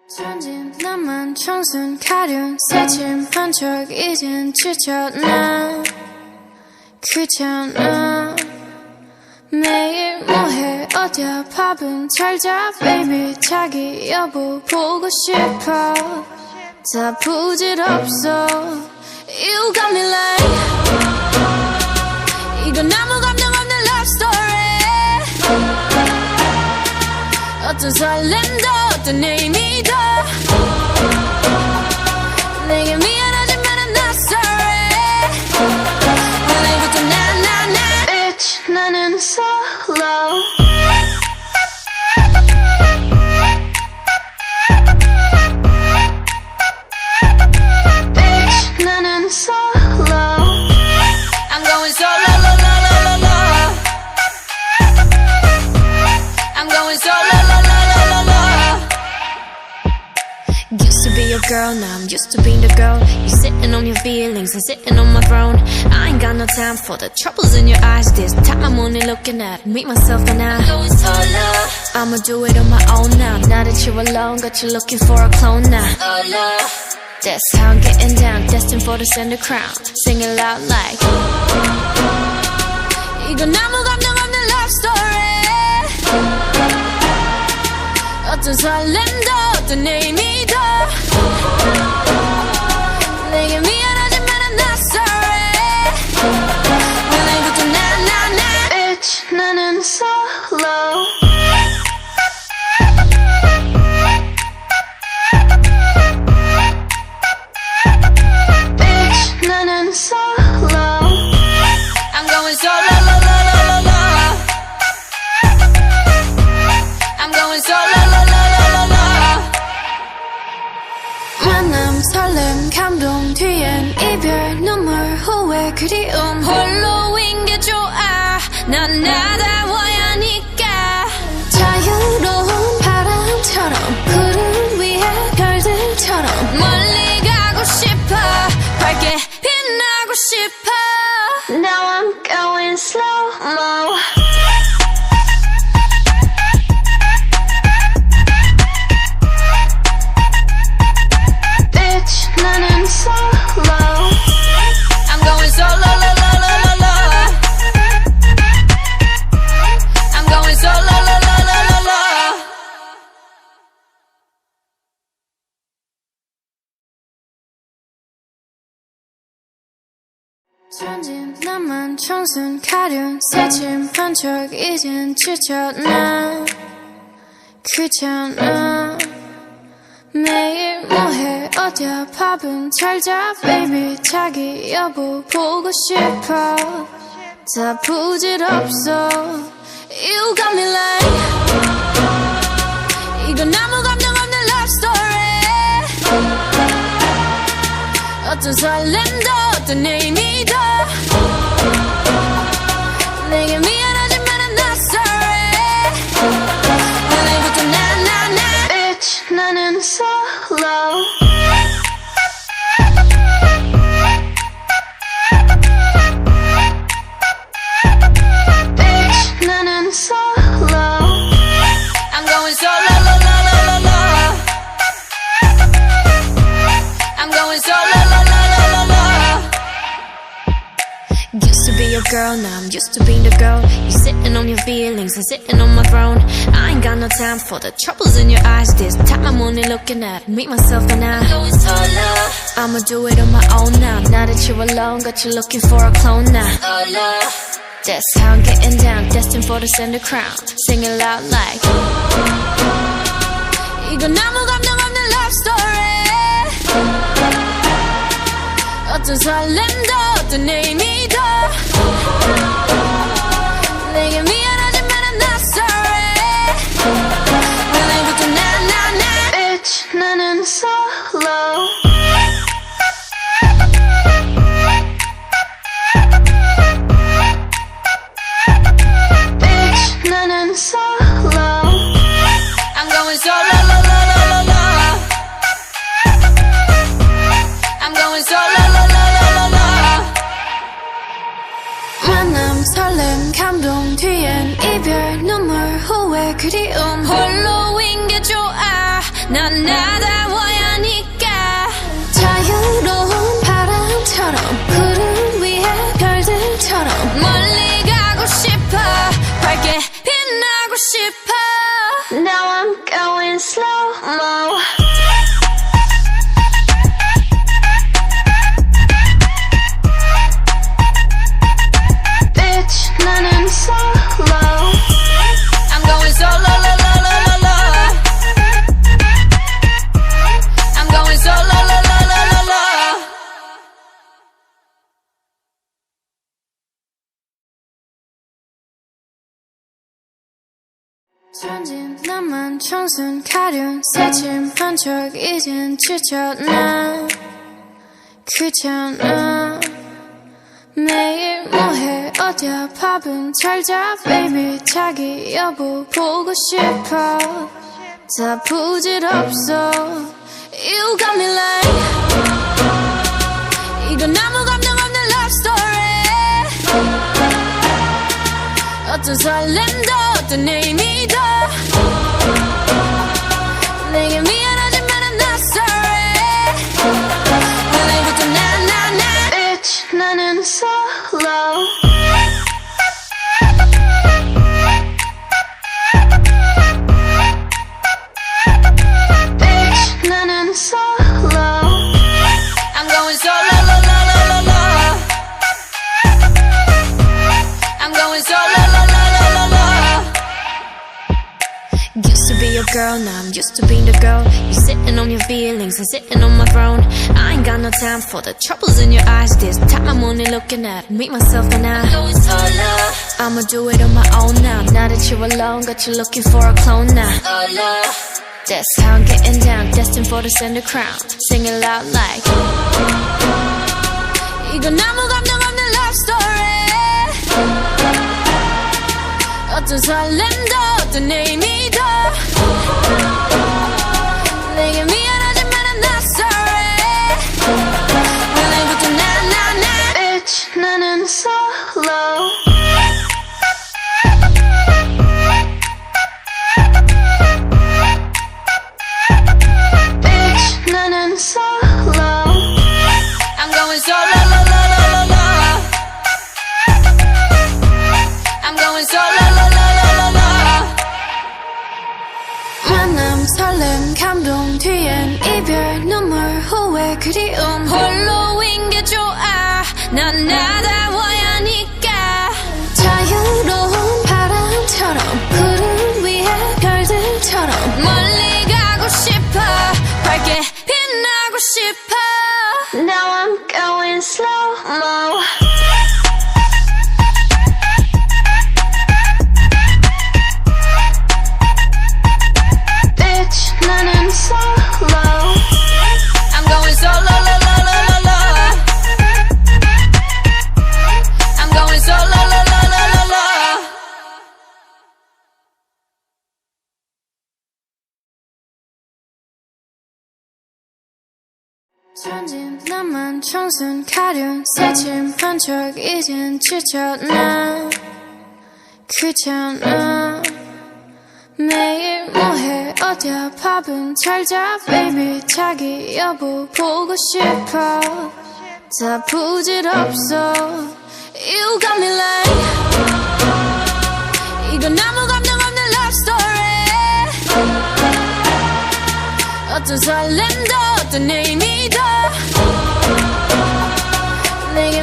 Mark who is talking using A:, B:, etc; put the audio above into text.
A: 천진 나만 청순 가련 새침한 척 이젠 지쳤나 귀찮아 매일 뭐해 어디야 밥은 잘자 baby 자기 여보 보고 싶어 다 부질없어 You got me like 이건 아무 감정 없는 love story 어떤 설렘도 어떤 의미도 내게 미안하지만 I'm not sorry 오늘부터 나 Bitch 나는 solo Bitch 나는 solo I'm going solo la la la la la I'm going solo la la la la la Used to be your girl, now I'm used to being the girl. You sitting on your feelings and sitting on my throne. I ain't got no time for the troubles in your eyes. This time I'm only looking at me, myself and I. I'ma do it on my own now. Now that you're alone, got you looking for a clone now. That's how I'm getting down, destined for the center crown. Sing it loud like 이건 아무 감정 없는 love story 어떤 설렘도 어떤 의미도 내게 미안하지만 I'm not sorry 오늘부터 나 Bitch 나는 solo Bitch 나는 solo I'm going solo la la la la la I'm going solo la la la la la 만남 설렘 감동 뒤엔 이별 눈물 후회 그리움 홀로인 게 좋아 난 나다워야 하니까 자유로운 바람처럼 구름 위에 별들처럼 멀리 가고 싶어 밝게 빛나고 싶어 Now I'm going slow-mo Bitch 나는 solo I'm going solo la la la la la I'm going solo la la la la la 천진 나만 청순 가련 새침한 척 이젠 지쳤나 귀찮아 매일 뭐해 어디야 밥은 잘자 baby 자기 여보 보고 싶어 다 부질없어 You got me like 이건 아무 감정 없는 love story 어떤 설렘도 어떤 의미도 내게 미안하지만 I'm not sorry 오늘부터 나 Bitch 나는 solo Bitch 나는 solo I'm going solo la la la la la I'm going solo la la la la la Used to be your girl, now I'm used to being the girl. You sitting on your feelings and sitting on my throne. I ain't got no time for the troubles in your eyes. This time I'm only looking at me, myself and I. I'ma do it on my own now. Now that you're alone, got you looking for a clone now. That's how I'm getting down, destined for the center crown. Sing it loud like 이건 아무 감정 없는 love story 어떤 설렘도 어떤 의미도 내게 미안하지만 I'm not sorry 오늘부터 나 Bitch 나는 solo Bitch 나는 solo I'm going solo la la la la la I'm going solo la la la la la 만남 설렘 감동 뒤엔 나다워야 하니까 자유로운 바람처럼 구름 위에 별들처럼 멀리 가고 싶어 밝게 빛나고 싶어 Now I'm going slow-mo Bitch 나는 solo I'm going solo I'm going solo 천진 나만 청순 가련 새침한 척 이젠 지쳤나 귀찮아 매일 뭐해 어디야 밥은 잘자 baby 자기 여보 보고 싶어 다 부질없어 You got me like 이건 아무 감정 없는 love story 어떤 설렘도 어떤 의미도 내게 미안하지만 I'm not sorry 오늘부터 나 Bitch 나는 solo Bitch 나는 solo I'm going solo I'm going solo Used to be your girl, now I'm used to being the girl. You sitting on your feelings and sitting on my throne. I ain't got no time for the troubles in your eyes. This time I'm only looking at me, myself and I. I'ma do it on my own now. Now that you're alone, got you looking for a clone now. That's how I'm getting down, destined for the center crown. Sing it loud like 이건 아무 감정 없는 love story. 어떤 설렘도 어떤 의미도 내게 미안하지만 I'm not sorry 오늘부터 나 Bitch 나는 solo Bitch 나는 solo I'm going solo I'm going solo 만남 설렘 감동 뒤엔 이별 눈물 후회 그리움 홀로인 게 좋아 난 나다워야 하니까 자유로운 바람처럼 구름 위에 별들처럼 멀리 가고 싶어 밝게 빛나고 싶어 Now I'm going slow-mo 나는 solo I'm going solo I'm going solo 천진 나만 청순 가련 새침한 척 이젠 지쳤나 귀찮아 매일 뭐해 어디야 밥은 잘자 baby 자기 여보 보고 싶어 다 부질없어 You got me like 이건 아무 감정 없는 love story 어떤 설렘도 어떤 의미도 내게